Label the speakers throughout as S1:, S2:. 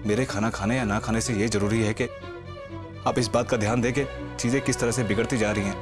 S1: मेरे खाना खाने या ना खाने से ये जरूरी है कि आप इस बात का ध्यान दें कि चीजें किस तरह से बिगड़ती जा रही हैं।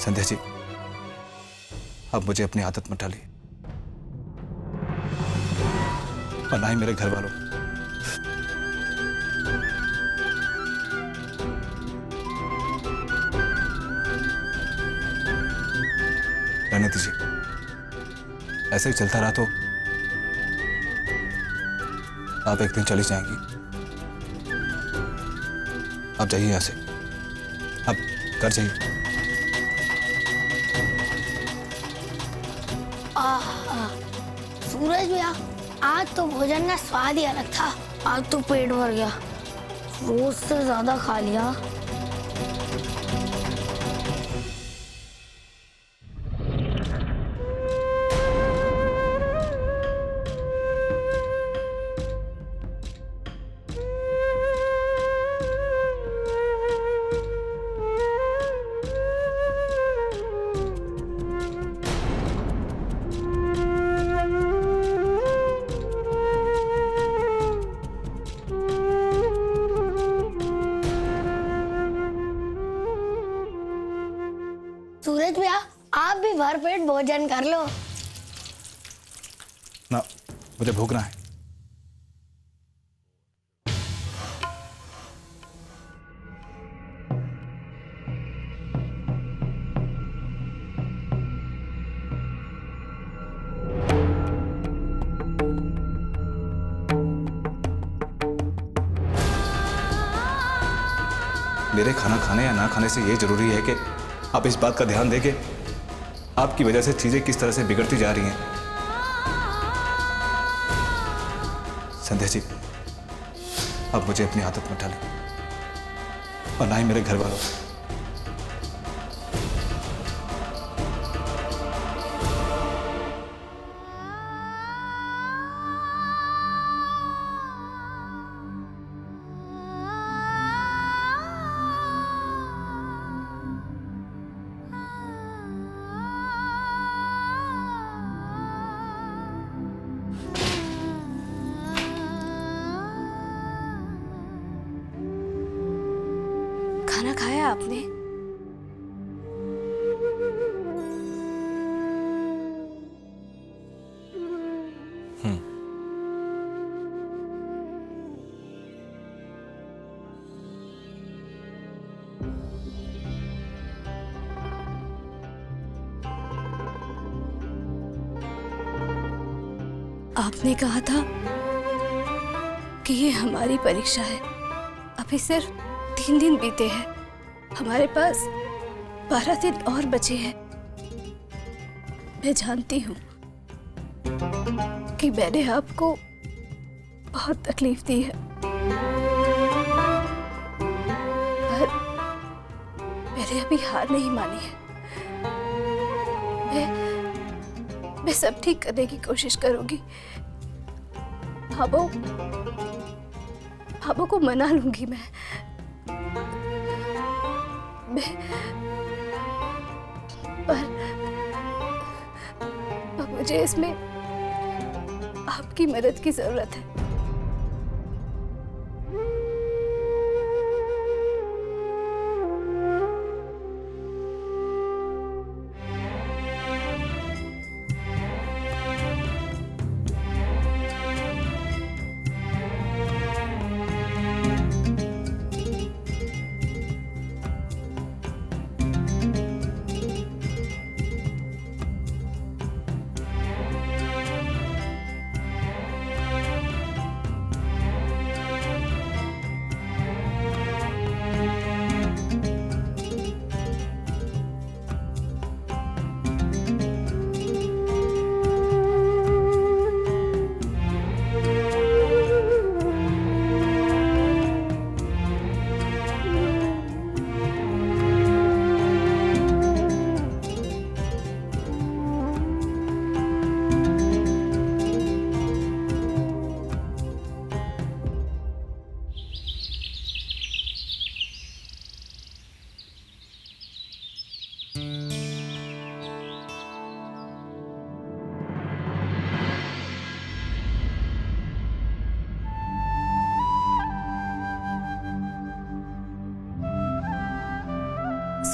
S1: संध्या जी, अब मुझे अपनी आदत मत डालिए और ना ही मेरे घर वालों। रहने दीजिए, ऐसे ही चलता रहा तो आप एक दिन चली जाएंगी। आप जाइए यहां से, आप घर जाइए।
S2: सूरज भैया, आज तो भोजन का स्वाद ही अलग था। आज तो पेट भर गया, रोज से ज्यादा खा लिया। सूरज भैया, आप भी भरपेट भोजन कर लो।
S1: ना, मुझे भूखना है। मेरे खाना खाने या ना खाने से ये जरूरी है कि आप इस बात का ध्यान दें कि आपकी वजह से चीजें किस तरह से बिगड़ती जा रही हैं। संध्या जी, अब मुझे अपनी आदत मत डालें और ना ही मेरे घर वालों।
S2: खाना खाया आपने? आपने कहा था कि ये हमारी परीक्षा है। अभी सिर्फ 3 दिन बीते हैं, हमारे पास 12 दिन और बचे हैं। मैं जानती हूँ कि मैंने आपको बहुत तकलीफ दी है, पर मैंने अभी हार नहीं मानी है। मैं सब ठीक करने की कोशिश करूंगी। भाभो को मना लूंगी मैं। पर मुझे इसमें आपकी मदद की जरूरत है।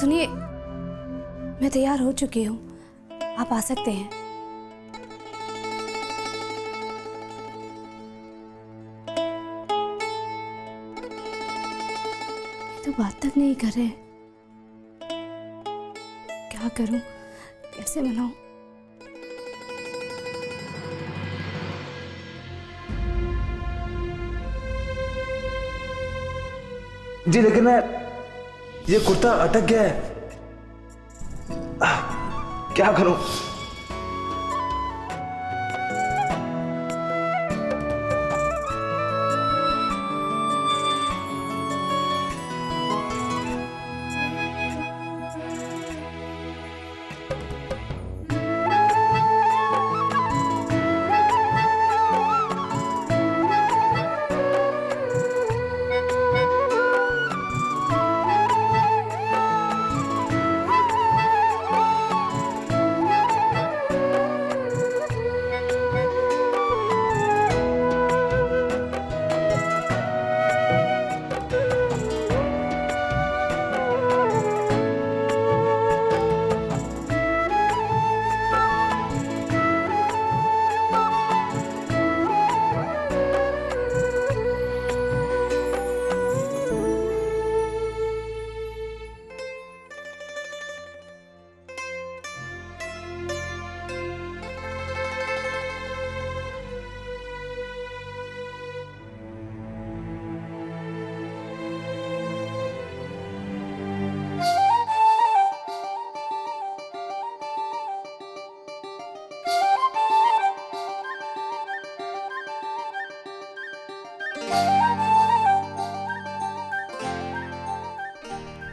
S2: सुनिए, मैं तैयार हो चुकी हूँ, आप आ सकते हैं। ये तो बात तक नहीं कर रहे हैं। क्या करूं, कैसे मनाऊं?
S3: जी लेकिन ये कुर्ता अटक गया है, क्या करूं?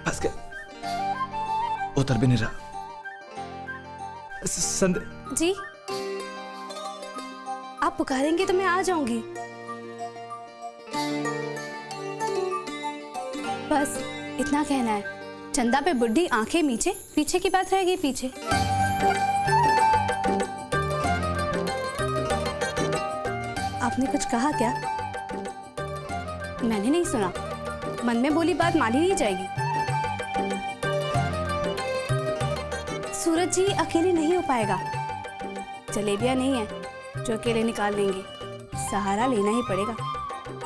S3: फंस गया, उतर भी नहीं रहा। संदे
S2: जी, आप पुकारेंगे तो मैं आ जाऊंगी। बस इतना कहना है, चंदा पे बुड्ढी आंखें मीचे, पीछे की बात रहेगी पीछे। आपने कुछ कहा क्या? मैंने नहीं सुना। मन में बोली बात मानी नहीं जाएगी। सूरज जी अकेले नहीं हो पाएगा। जलेबियां नहीं है जो अकेले निकाल लेंगे, सहारा लेना ही पड़ेगा।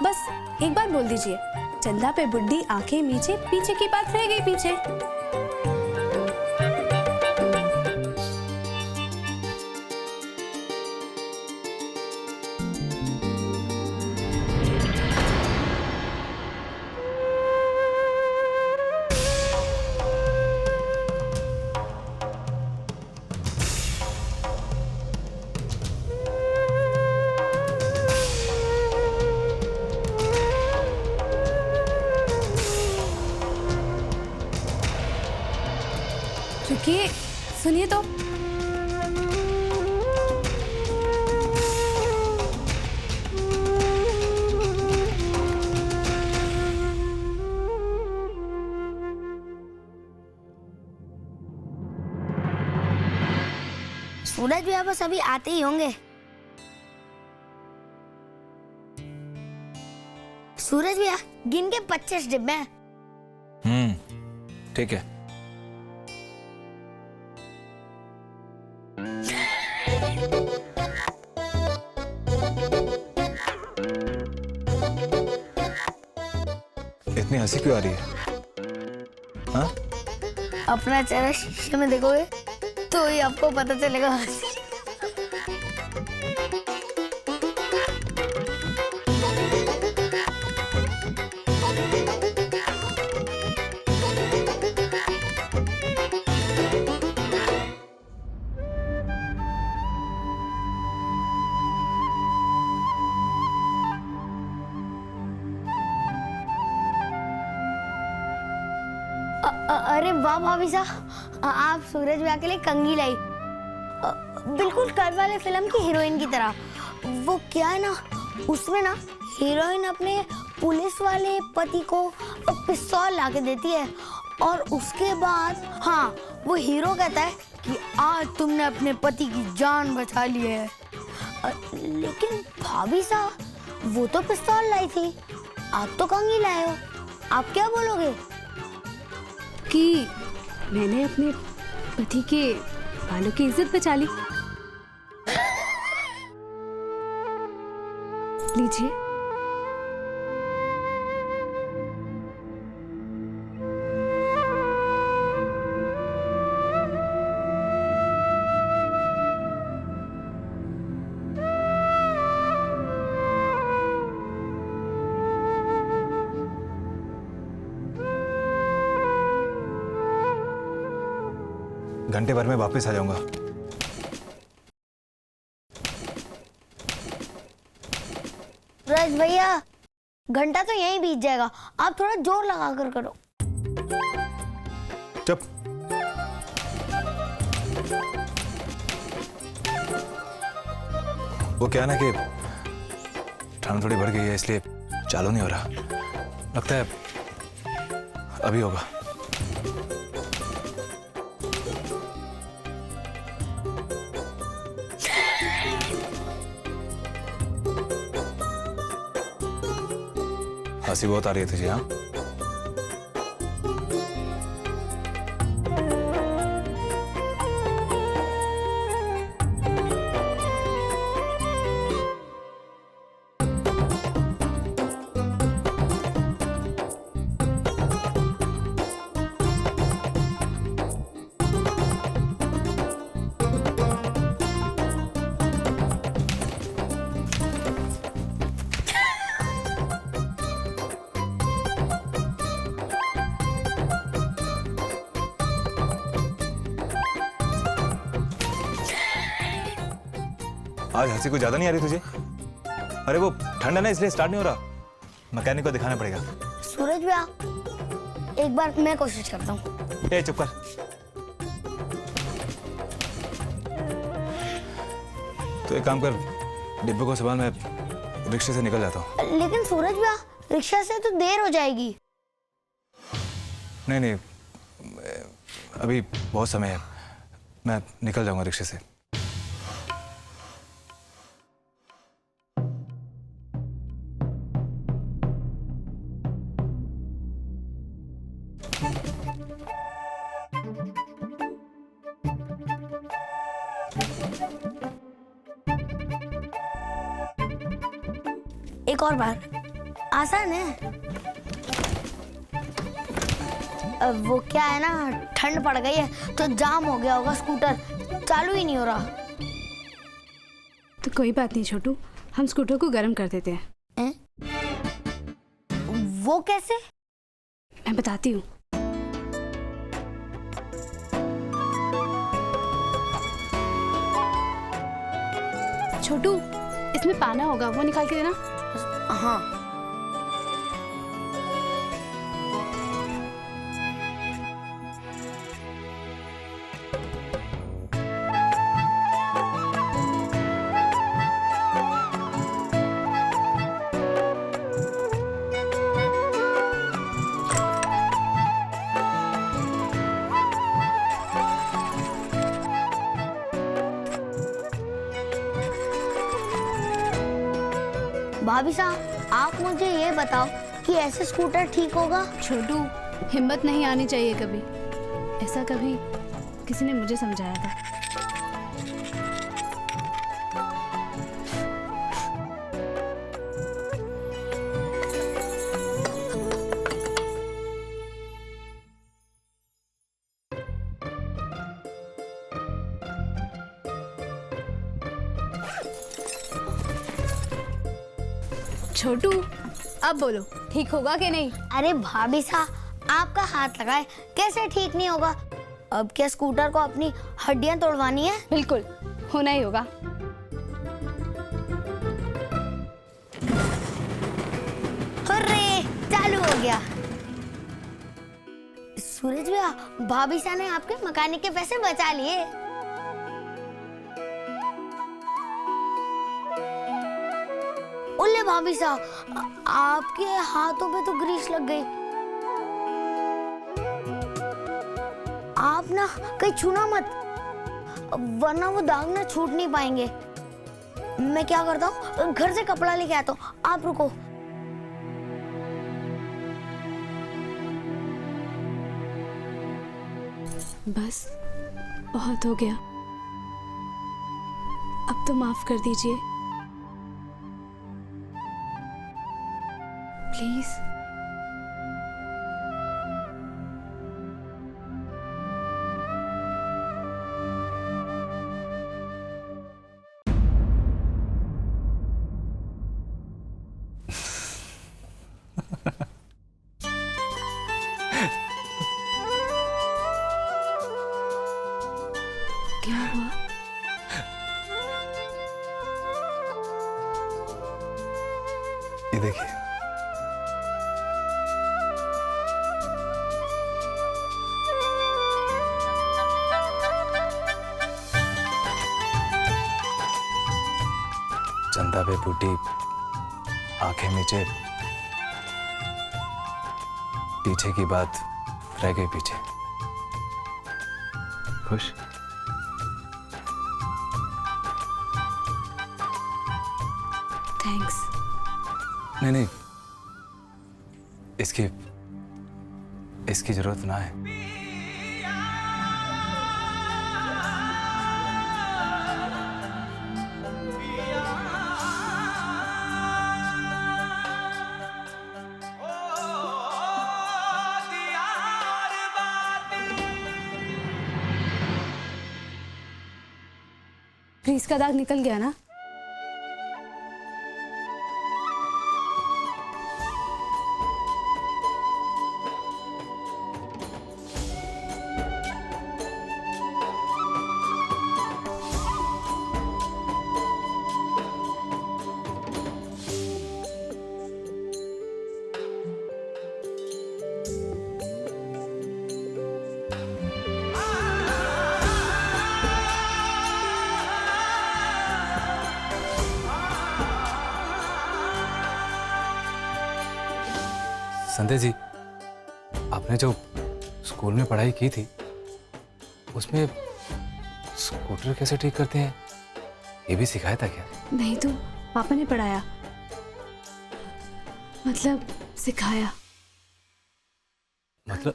S2: बस एक बार बोल दीजिए, चंदा पे बुड्ढी आंखें मीचे, पीछे की बात रह गई पीछे। रुकिए, सुनिए तो।
S4: सूरज भैया बस अभी आते ही होंगे। सूरज भैया गिन के 25 डिब्बे हैं।
S1: ठीक है। इतनी हंसी क्यों आ रही है? हाँ?
S4: अपना चेहरा शीशे में देखोगे तो ही आपको पता चलेगा। अरे वाह भाभी साहब, आप सूरज भैया के लिए कंघी लाई, बिल्कुल कल वाले फिल्म की हीरोइन की तरह। वो क्या है ना, उसमें ना हीरोइन अपने पुलिस वाले पति को पिस्तौल लाके देती है और उसके बाद हाँ वो हीरो कहता है कि आज तुमने अपने पति की जान बचा ली है। लेकिन भाभी साहब वो तो पिस्तौल लाई थी, आप तो कंघी लाए हो, आप क्या बोलोगे?
S2: कि मैंने अपने पति के बालों की इज्जत बचा ली। लीजिए।
S1: घंटे भर में वापस आ जाऊंगा।
S4: सूरज भैया, घंटा तो यहीं बीत जाएगा, आप थोड़ा जोर लगा कर करो।
S1: चुप। वो क्या ना कि ठंड थोड़ी बढ़ गई है, इसलिए चालू नहीं हो रहा। लगता है अभी होगा। हंसी बहुत आ रही है तुझे, हाँ? आज हंसी को ज्यादा नहीं आ रही तुझे? अरे वो ठंड है ना, इसलिए स्टार्ट नहीं हो रहा। मैकेनिक को दिखाना पड़ेगा।
S4: सूरज भैया, एक बार मैं कोशिश करता हूँ।
S1: ए चुप कर। तो एक काम कर, डिब्बे को संभाल, मैं रिक्शे से निकल जाता हूँ।
S4: लेकिन सूरज भैया, रिक्शा से तो देर हो जाएगी।
S1: नहीं नहीं, अभी बहुत समय है, मैं निकल जाऊंगा रिक्शे से।
S4: एक और बार, आसान है। अब वो क्या है ना, ठंड पड़ गई है तो जाम हो गया होगा, स्कूटर चालू ही नहीं हो रहा।
S2: तो कोई बात नहीं छोटू, हम स्कूटर को गर्म कर देते हैं।
S4: वो कैसे?
S2: मैं बताती हूँ। छोटू, इसमें पाना होगा, वो निकाल के देना।
S4: हाँ। भाभी साहब, आप मुझे ये बताओ कि ऐसे स्कूटर ठीक होगा?
S2: छोटू, हिम्मत नहीं आनी चाहिए कभी। ऐसा कभी किसी ने मुझे समझाया था। छोटू, अब बोलो, ठीक होगा कि नहीं?
S4: अरे भाभी साहब, आपका हाथ लगाए, कैसे ठीक नहीं होगा? अब क्या स्कूटर को अपनी हड्डियां तोड़वानी है?
S2: बिल्कुल, होना ही होगा।
S4: हुर्रे, चालू हो गया। सूरज भैया, भाभी साहब ने आपके मकानिक के पैसे बचा लिए। उल्ले भाभी साहब, आपके हाथों पे तो ग्रीस लग गई। आप ना कहीं छूना मत, वरना वो दाग ना छूट नहीं पाएंगे। मैं क्या करता हूँ, घर से कपड़ा लेके आता हूँ, आप रुको।
S2: बस बहुत हो गया, अब तो माफ कर दीजिए प्लीज। क्या हुआ?
S1: ये देखिए, चंदा पे बूटी, आंखें नीचे, पीछे की बात रह गई पीछे। खुश?
S2: थैंक्स।
S1: नहीं, इसकी जरूरत ना है।
S2: ग्रीस का दाग निकल गया ना?
S1: संध्या जी, आपने जो स्कूल में पढ़ाई की थी उसमें स्कूटर कैसे ठीक करते हैं ये भी सिखाया था क्या?
S2: नहीं तो पापा ने पढ़ाया, मतलब सिखाया।
S1: मतलब?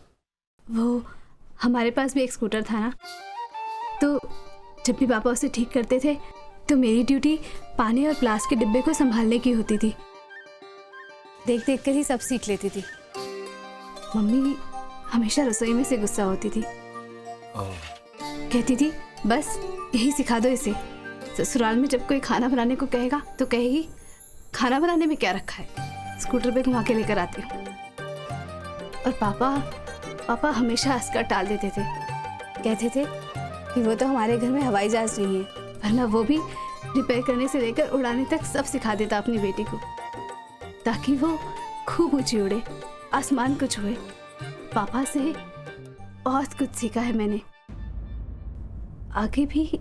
S2: वो हमारे पास भी एक स्कूटर था ना, तो जब भी पापा उसे ठीक करते थे तो मेरी ड्यूटी पानी और प्लास के डिब्बे को संभालने की होती थी। देख देख कर ही सब सीख लेती थी। मम्मी हमेशा रसोई में से गुस्सा होती थी, कहती थी बस यही सिखा दो इसे। ससुराल में जब कोई खाना बनाने को कहेगा तो कहेगी खाना बनाने में क्या रखा है, स्कूटर पे घुमा के लेकर आती हूँ। और पापा हमेशा हंसकर टाल देते थे, कहते थे कि वो तो हमारे घर में हवाई जहाज नहीं है, वरना वो भी रिपेयर करने से लेकर उड़ाने तक सब सिखा देता अपनी बेटी को, ताकि वो खूब ऊंची उड़े, आसमान को छुए। पापा से बहुत कुछ सीखा है मैंने, आगे भी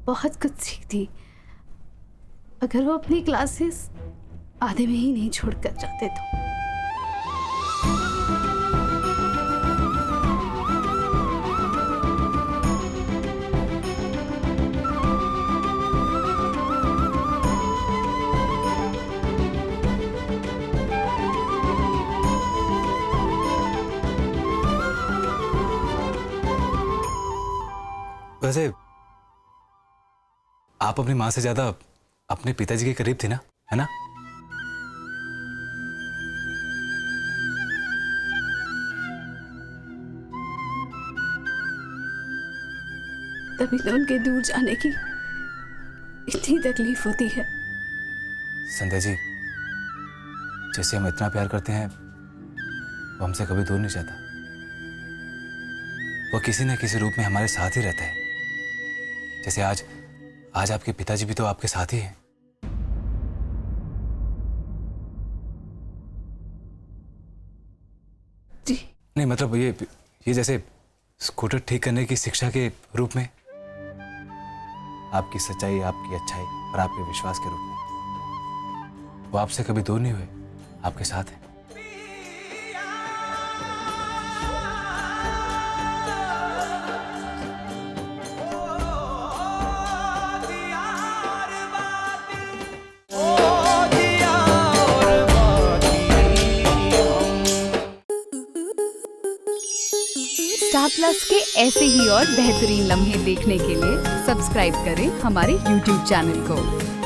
S2: बहुत कुछ सीखती अगर वो अपनी क्लासेस आधे में ही नहीं छोड़कर जाते तो।
S1: वैसे आप अपनी माँ से ज्यादा अपने पिताजी के करीब थी ना, है ना?
S2: तभी तो उनके दूर जाने की इतनी तकलीफ होती है।
S1: संध्या जी, जिसे हम इतना प्यार करते हैं वो हमसे कभी दूर नहीं जाता। वो किसी न किसी रूप में हमारे साथ ही रहता है। जैसे आज आपके पिताजी भी तो आपके साथ ही हैं।
S2: जी
S1: नहीं, मतलब ये जैसे स्कूटर ठीक करने की शिक्षा के रूप में, आपकी सच्चाई, आपकी अच्छाई और आपके विश्वास के रूप में वो आपसे कभी दूर नहीं हुए, आपके साथ हैं।
S5: स्टार प्लस के ऐसे ही और बेहतरीन लम्हे देखने के लिए सब्सक्राइब करें हमारे YouTube चैनल को।